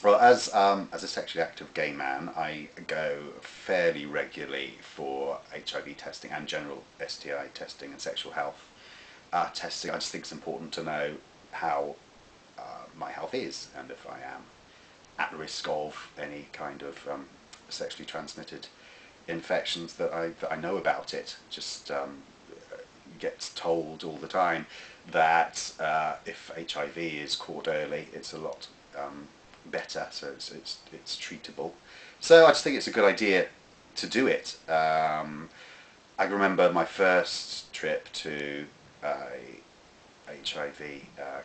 Well, as a sexually active gay man, I go fairly regularly for HIV testing and general STI testing and sexual health testing. I just think it's important to know how my health is and if I am at risk of any kind of sexually transmitted infections that I know about it. Just gets told all the time that if HIV is caught early, it's a lot better, so it's treatable. So I just think it's a good idea to do it. I remember my first trip to a HIV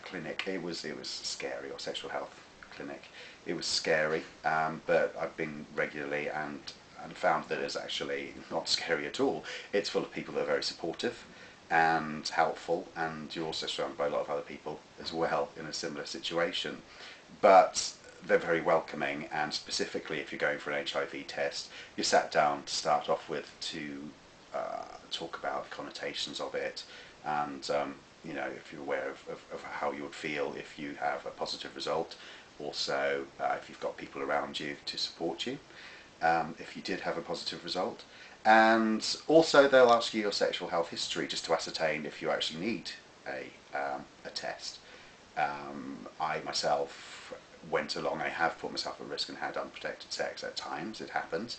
clinic. It was scary, or sexual health clinic. It was scary, but I've been regularly and found that it's actually not scary at all. It's full of people that are very supportive and helpful, and you're also surrounded by a lot of other people as well in a similar situation. But they're very welcoming, and specifically if you're going for an HIV test, you're sat down to start off with to talk about the connotations of it, and you know, if you're aware of how you would feel if you have a positive result. Also, if you've got people around you to support you, if you did have a positive result. And also they'll ask you your sexual health history just to ascertain if you actually need a test. I myself went along, I have put myself at risk and had unprotected sex at times, it happens.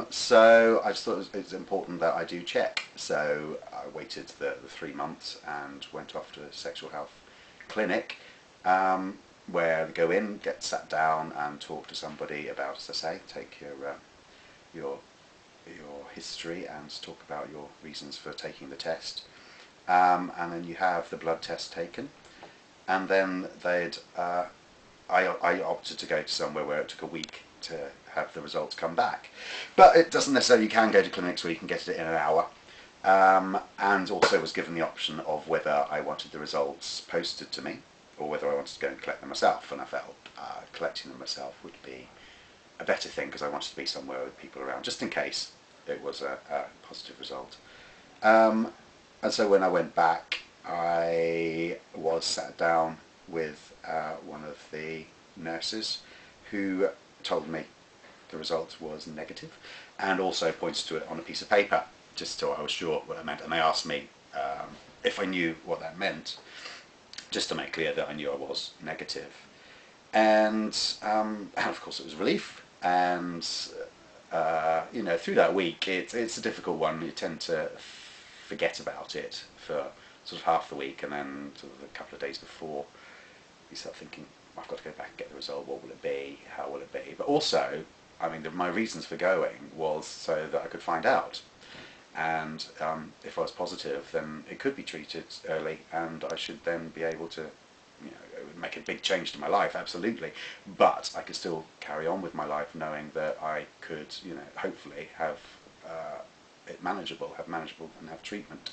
So I just thought it was important that I do check. So I waited the 3 months and went off to a sexual health clinic, where they go in, get sat down and talk to somebody about, as I say, take your history and talk about your reasons for taking the test, and then you have the blood test taken, and then I opted to go to somewhere where it took a week to have the results come back, but it doesn't necessarily. You can go to clinics where you can get it in an hour, and also was given the option of whether I wanted the results posted to me or whether I wanted to go and collect them myself, and I felt collecting them myself would be a better thing because I wanted to be somewhere with people around just in case it was a positive result. And so when I went back, I was sat down with one of the nurses who told me the result was negative and also pointed to it on a piece of paper just so I was sure what it meant, and they asked me if I knew what that meant, just to make clear that I knew I was negative. And of course it was a relief. And you know, through that week, it's a difficult one. You tend to forget about it for sort of half the week, and then sort of a couple of days before, you start thinking, I've got to go back and get the result. What will it be? How will it be? But also, I mean, my reasons for going was so that I could find out. And if I was positive, then it could be treated early, and I should then be able to, you know, it would make a big change to my life, absolutely. But I could still carry on with my life knowing that I could, you know, hopefully have it manageable, and have treatment.